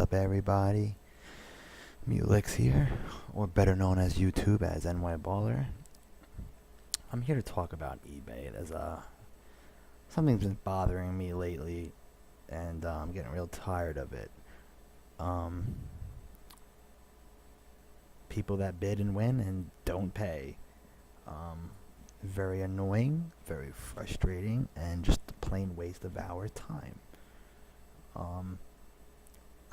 up, everybody? Mulix here, or better known as YouTube as NY Baller. I'm here to talk about eBay. Something's been bothering me lately, and I'm getting real tired of it. Um, People that bid and win and don't pay. Very annoying, very frustrating, and just a plain waste of our time. Um,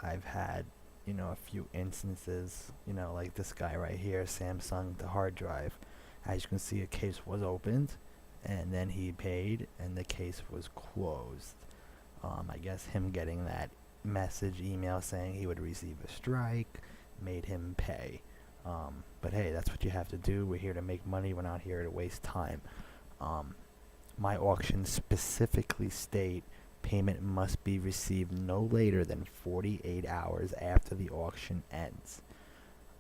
I've had a few instances, like this guy right here, Samsung, the hard drive. As you can see, a case was opened, and then he paid, and the case was closed. I guess him getting that email saying he would receive a strike made him pay. But hey, that's what you have to do. We're here to make money. We're not here to waste time. My auctions specifically state payment must be received no later than 48 hours after the auction ends.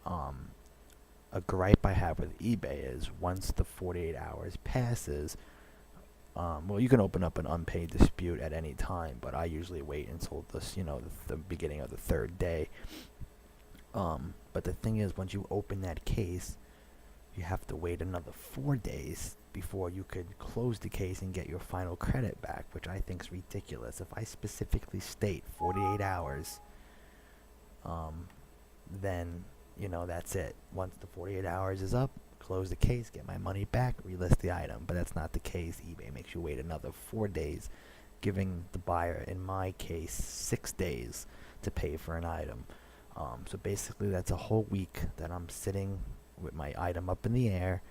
A gripe I have with eBay is once the 48 hours passes, you can open up an unpaid dispute at any time, but I usually wait until the beginning of the third day. But the thing is, once you open that case, you have to wait another 4 days before you could close the case and get your final credit back, which I think is ridiculous. If I specifically state 48 hours, then, that's it. Once the 48 hours is up, close the case, get my money back, relist the item. But that's not the case. eBay makes you wait another 4 days, giving the buyer, in my case, 6 days to pay for an item. So basically that's a whole week that I'm sitting with my item up in the air,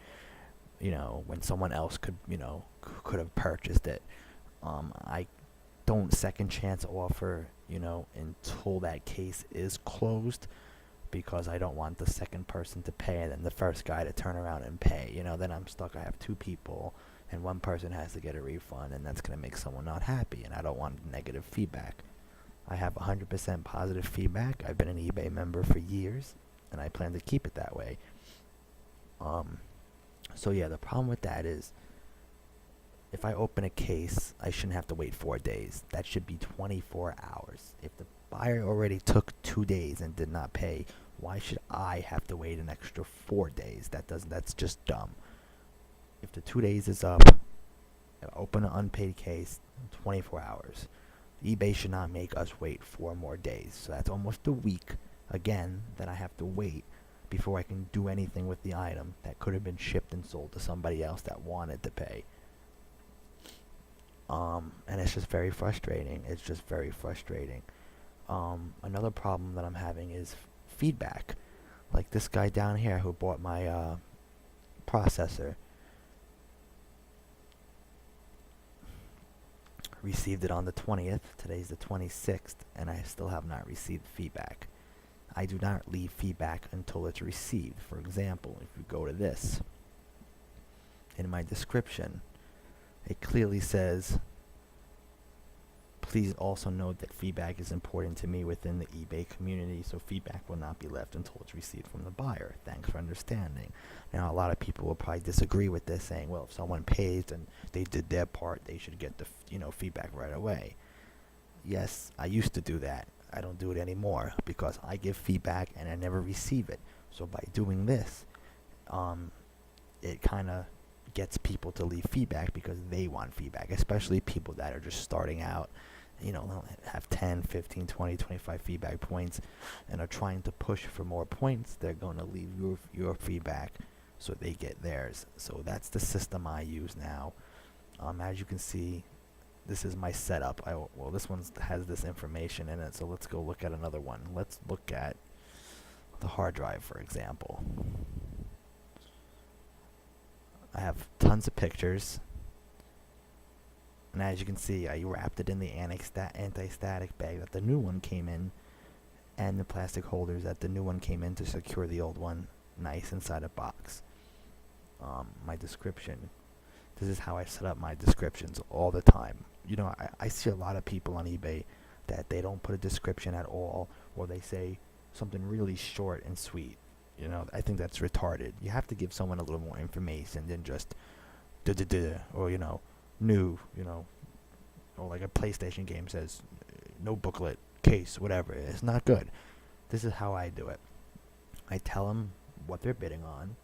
when someone else could have purchased it. I don't second chance offer, until that case is closed, because I don't want the second person to pay and then the first guy to turn around and pay. Then I'm stuck. I have two people and one person has to get a refund, and that's going to make someone not happy, and I don't want negative feedback. I have 100% positive feedback. I've been an eBay member for years, and I plan to keep it that way. So yeah, the problem with that is, if I open a case, I shouldn't have to wait 4 days. That should be 24 hours. If the buyer already took 2 days and did not pay, why should I have to wait an extra 4 days? That's just dumb. If the 2 days is up, open an unpaid case, 24 hours. eBay should not make us wait 4 more days. So that's almost a week, again, that I have to wait before I can do anything with the item that could have been shipped and sold to somebody else that wanted to pay. And it's just very frustrating. Another problem that I'm having is feedback. Like this guy down here who bought my processor. Received it on the 20th. Today's the 26th, and I still have not received feedback. I do not leave feedback until it's received. For example, if you go to this, in my description, it clearly says, please also note that feedback is important to me within the eBay community, so feedback will not be left until it's received from the buyer. Thanks for understanding. Now, a lot of people will probably disagree with this, saying, well, if someone pays and they did their part, they should get the feedback right away. Yes, I used to do that. I don't do it anymore because I give feedback and I never receive it. So by doing this, it kind of gets people to leave feedback because they want feedback, especially people that are just starting out, they'll have 10, 15, 20, 25 feedback points and are trying to push for more points. They're going to leave your feedback so they get theirs. So that's the system I use now. As you can see, this is my setup. This one has this information in it, so let's go look at another one. Let's look at the hard drive, for example. I have tons of pictures, and as you can see, I wrapped it in the anti-static bag that the new one came in, and the plastic holders that the new one came in to secure the old one nice inside a box. My description. This is how I set up my descriptions all the time. I see a lot of people on eBay that they don't put a description at all, or they say something really short and sweet. I think that's retarded. You have to give someone a little more information than just or new, or like a PlayStation game says, no booklet, case, whatever. It's not good. This is how I do it. I tell them what they're bidding on.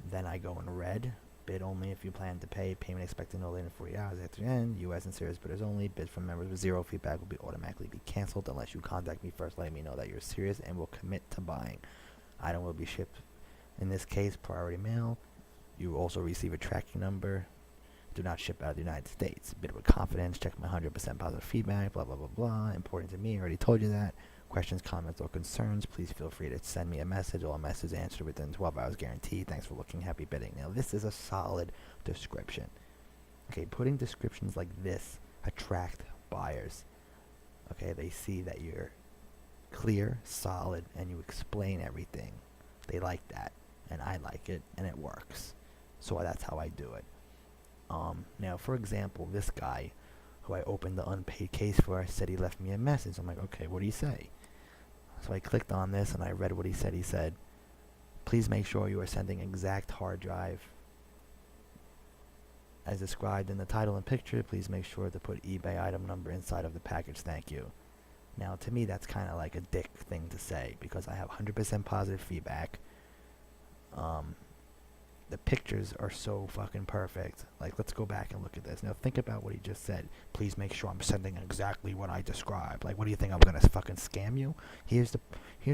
Then I go in red. Bid only if you plan to pay. Payment expected no later than 40 hours after the end. U.S. and serious bidders only. Bid from members with zero feedback will be automatically be canceled unless you contact me first, letting me know that you're serious and will commit to buying. Item will be shipped, in this case, priority mail. You will also receive a tracking number. Do not ship out of the United States. Bid with confidence. Check my 100% positive feedback. Blah, blah, blah, blah. Important to me. I already told you that. Questions, comments, or concerns, please feel free to send me a message. All messages answered within 12 hours guaranteed. Thanks for looking. Happy bidding. Now, this is a solid description. Okay, putting descriptions like this attract buyers. Okay, they see that you're clear, solid, and you explain everything. They like that, and I like it, and it works. So that's how I do it. Now, for example, this guy who I opened the unpaid case for said he left me a message. I'm like, okay, what do you say? So I clicked on this and I read what he said. He said, please make sure you are sending exact hard drive as described in the title and picture. Please make sure to put eBay item number inside of the package. Thank you. Now, to me, that's kind of like a dick thing to say because I have 100% positive feedback. The pictures are so fucking perfect. Like, let's go back and look at this. Now, think about what he just said. Please make sure I'm sending exactly what I described. Like, what do you think? I'm gonna fucking scam you? Here's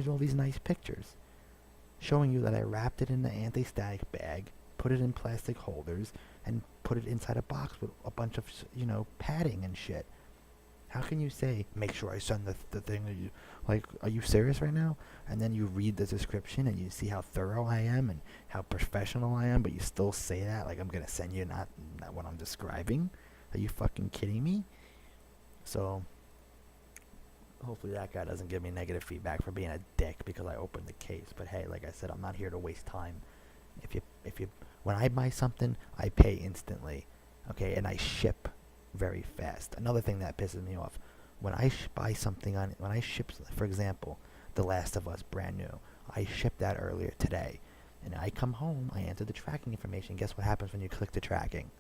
all these nice pictures showing you that I wrapped it in the anti-static bag, put it in plastic holders, and put it inside a box with a bunch of, padding and shit. How can you say, make sure I send the thing that you... Like, are you serious right now? And then you read the description and you see how thorough I am and how professional I am, but you still say that? Like, I'm going to send you not what I'm describing? Are you fucking kidding me? So, hopefully that guy doesn't give me negative feedback for being a dick because I opened the case. But hey, like I said, I'm not here to waste time. When I buy something, I pay instantly. Okay, and I ship very fast. Another thing that pisses me off, when I buy something when I ship, for example, The Last of Us brand new, I shipped that earlier today, and I come home, I enter the tracking information. Guess what happens when you click the tracking?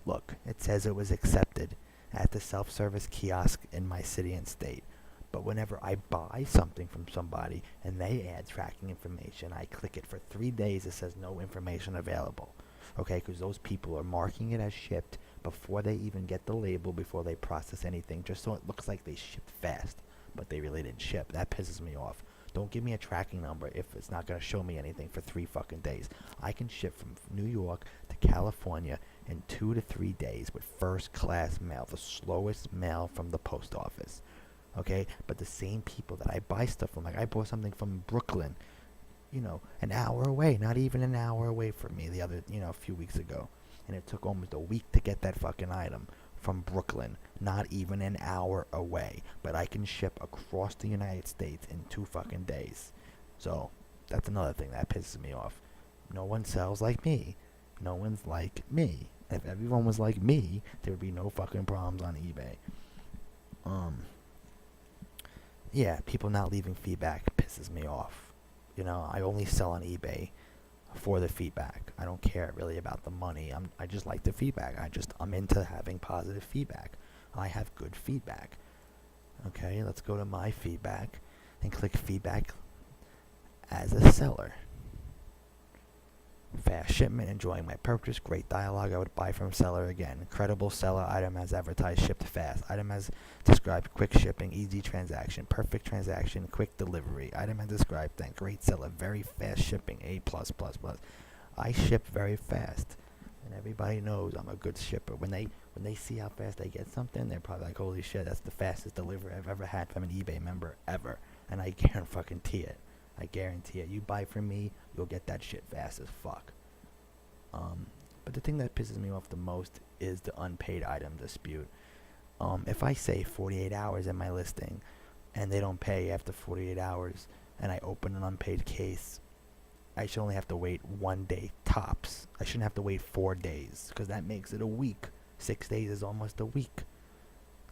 Look, it says it was accepted at the self-service kiosk in my city and state. But whenever I buy something from somebody and they add tracking information, I click it for 3 days. It says no information available. Okay, because those people are marking it as shipped before they even get the label, before they process anything, just so it looks like they shipped fast, but they really didn't ship. That pisses me off. Don't give me a tracking number if it's not going to show me anything for 3 fucking days. I can ship from New York to California in 2 to 3 days with first class mail, the slowest mail from the post office. Okay, but the same people that I buy stuff from, like I bought something from Brooklyn, an hour away, not even an hour away from me a few weeks ago. And it took almost a week to get that fucking item from Brooklyn, not even an hour away. But I can ship across the United States in 2 fucking days. So, that's another thing that pisses me off. No one sells like me. No one's like me. If everyone was like me, there would be no fucking problems on eBay. Yeah, people not leaving feedback pisses me off. I only sell on eBay for the feedback. I don't care really about the money. I just like the feedback. I'm into having positive feedback. I have good feedback. Okay, let's go to my feedback and click feedback as a seller. Fast shipment, enjoying my purchase, great dialogue, I would buy from seller again. Incredible seller, item as advertised, shipped fast. Item as described, quick shipping, easy transaction, perfect transaction, quick delivery. Item as described, thank great seller, very fast shipping, A+++. I ship very fast, and everybody knows I'm a good shipper. When they see how fast they get something, they're probably like, holy shit, that's the fastest delivery I've ever had from an eBay member ever. And I guarantee it. I guarantee it. You buy from me, you'll get that shit fast as fuck. But the thing that pisses me off the most is the unpaid item dispute. If I say 48 hours in my listing and they don't pay after 48 hours and I open an unpaid case, I should only have to wait 1 day tops. I shouldn't have to wait 4 days because that makes it a week. 6 days is almost a week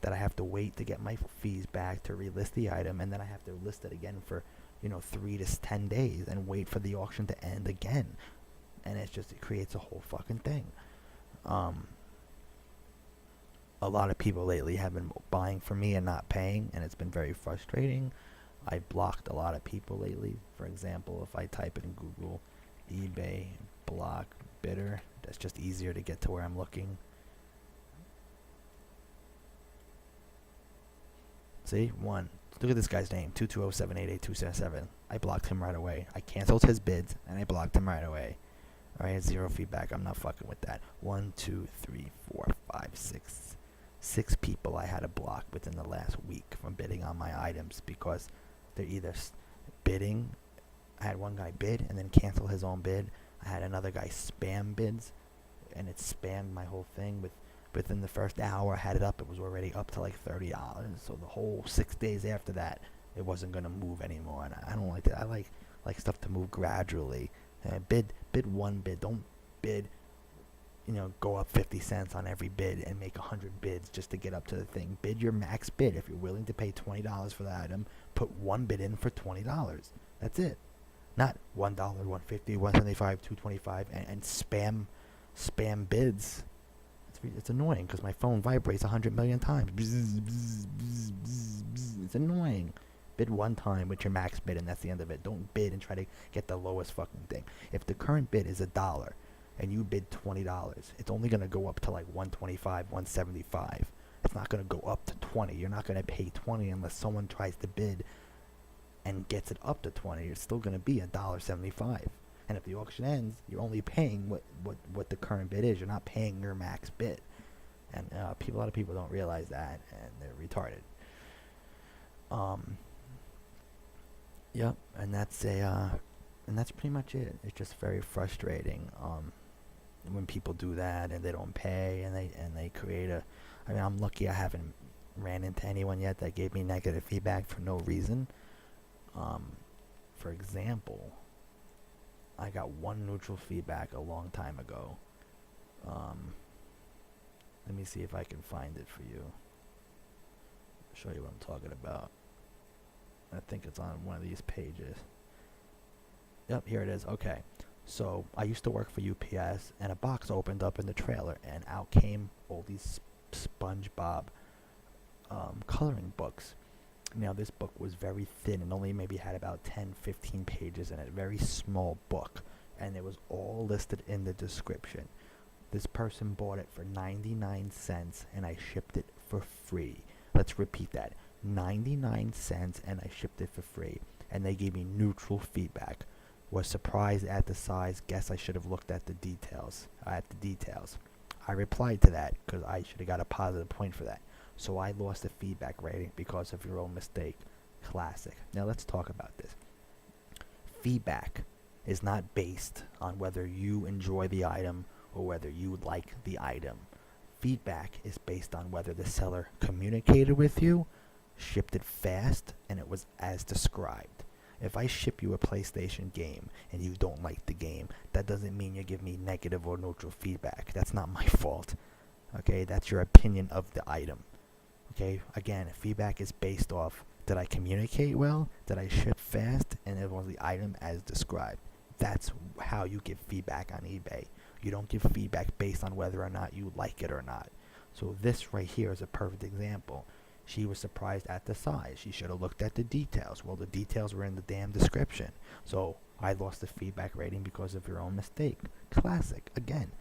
that I have to wait to get my fees back to relist the item, and then I have to list it again for 3 to 10 days and wait for the auction to end again. And it creates a whole fucking thing. a lot of people lately have been buying from me and not paying, and it's been very frustrating. I blocked a lot of people lately. For example, if I type in Google eBay block bidder, that's just easier to get to where I'm looking. See, one. Look at this guy's name, 220-788-277. I blocked him right away. I canceled his bids, and I blocked him right away. Alright, 0 feedback. I'm not fucking with that. 1, 2, 3, 4, 5, 6. 6 people I had to block within the last week from bidding on my items because they're either bidding. I had one guy bid and then cancel his own bid. I had another guy spam bids, and it spammed my whole thing. Within the first hour I had it up, it was already up to like $30. So the whole 6 days after that, it wasn't gonna move anymore. And I don't like that. I like stuff to move gradually. Bid one bid. Don't bid, go up 50 cents on every bid and make 100 bids just to get up to the thing. Bid your max bid. If you're willing to pay $20 for the item, put one bid in for $20. That's it. Not $1, $1.50, $1.75, $2.25, and spam bids. It's annoying because my phone vibrates 100 million times. Bzz, bzz, bzz, bzz, bzz. It's annoying. Bid one time with your max bid, and that's the end of it. Don't bid and try to get the lowest fucking thing. If the current bid is $1 and you bid $20, it's only gonna go up to like 125, 175. It's not gonna go up to 20. You're not gonna pay 20 unless someone tries to bid and gets it up to 20. It's still gonna be $1.75. And if the auction ends, you're only paying what the current bid is. You're not paying your max bid. And a lot of people don't realize that, and they're retarded. Yep, and that's pretty much it. It's just very frustrating when people do that and they don't pay and they create a. I mean, I'm lucky I haven't ran into anyone yet that gave me negative feedback for no reason. For example, I got one neutral feedback a long time ago. Let me see if I can find it for you. Show you what I'm talking about. I think it's on one of these pages. Yep, here it is. Okay. So I used to work for UPS, and a box opened up in the trailer, and out came all these SpongeBob coloring books. Now, this book was very thin and only maybe had about 10, 15 pages in it. Very small book, and it was all listed in the description. This person bought it for 99 cents, and I shipped it for free. Let's repeat that. 99 cents, and I shipped it for free. And they gave me neutral feedback. Was surprised at the size. Guess I should have looked at the details. I replied to that because I should have got a positive point for that. So I lost the feedback rating because of your own mistake. Classic. Now let's talk about this. Feedback is not based on whether you enjoy the item or whether you like the item. Feedback is based on whether the seller communicated with you, shipped it fast, and it was as described. If I ship you a PlayStation game and you don't like the game, that doesn't mean you give me negative or neutral feedback. That's not my fault. Okay, that's your opinion of the item. Okay, again, feedback is based off, did I communicate well? Did I ship fast? And it was the item as described. That's how you give feedback on eBay. You don't give feedback based on whether or not you like it or not. So this right here is a perfect example. She was surprised at the size. She should have looked at the details. Well, the details were in the damn description. So I lost the feedback rating because of your own mistake. Classic. Again,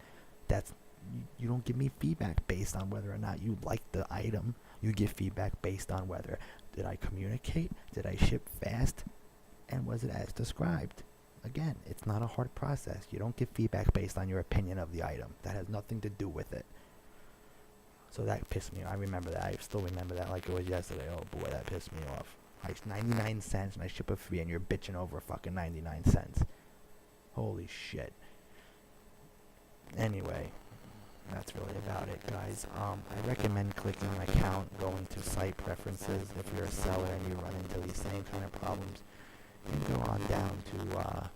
you don't give me feedback based on whether or not you like the item. You give feedback based on whether, did I communicate? Did I ship fast? And was it as described? Again, it's not a hard process. You don't give feedback based on your opinion of the item. That has nothing to do with it. So that pissed me off. I remember that. I still remember that like it was yesterday. Oh boy, that pissed me off. 99 cents and I ship it free and you're bitching over fucking 99 cents. Holy shit. Anyway, that's really about it, guys. I recommend clicking my account, going to site preferences if you're a seller and you run into these same kind of problems. You can go on down to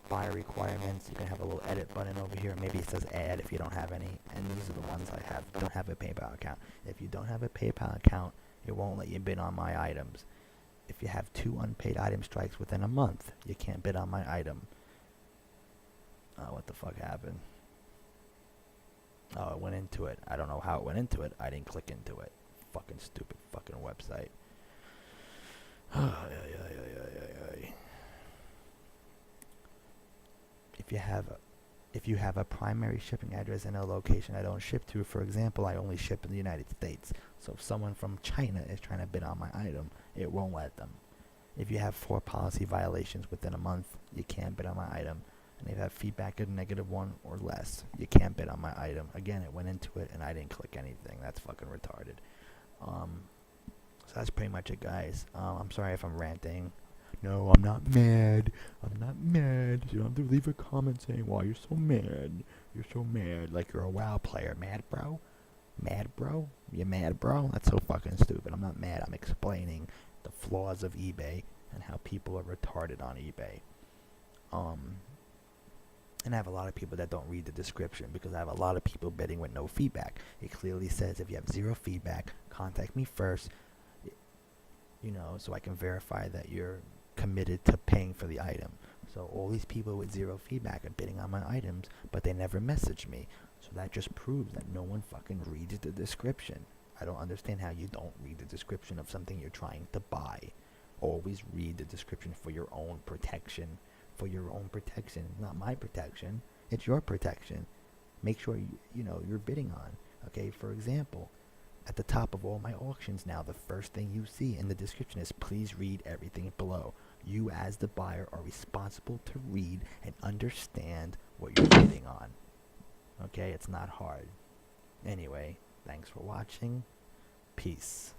buyer requirements. You can have a little edit button over here. Maybe it says add if you don't have any. And these are the ones I have. Don't have a PayPal account. If you don't have a PayPal account, it won't let you bid on my items. If you have 2 unpaid item strikes within a month, you can't bid on my item. What the fuck happened? Oh, it went into it. I don't know how it went into it. I didn't click into it. Fucking stupid fucking website. If you have a primary shipping address and a location I don't ship to, for example, I only ship in the United States. So if someone from China is trying to bid on my item, it won't let them. If you have 4 policy violations within a month, you can't bid on my item. And if you have feedback of -1 or less, you can't bid on my item. Again, it went into it and I didn't click anything. That's fucking retarded. So that's pretty much it, guys. I'm sorry if I'm ranting. No, I'm not mad. I'm not mad. You don't have to leave a comment saying, "Why you're so mad? You're so mad, like you're a WoW player." Mad, bro? Mad, bro? You mad, bro? That's so fucking stupid. I'm not mad. I'm explaining the flaws of eBay and how people are retarded on eBay. And I have a lot of people that don't read the description because I have a lot of people bidding with no feedback. It clearly says if you have 0 feedback, contact me first, so I can verify that you're committed to paying for the item. So all these people with 0 feedback are bidding on my items, but they never message me. So that just proves that no one fucking reads the description. I don't understand how you don't read the description of something you're trying to buy. Always read the description for your own protection. For your own protection, not my protection. It's your protection. Make sure you're bidding on. Okay, for example, at the top of all my auctions now, the first thing you see in the description is please read everything below. You as the buyer are responsible to read and understand what you're bidding on. Okay, it's not hard. Anyway, thanks for watching. Peace.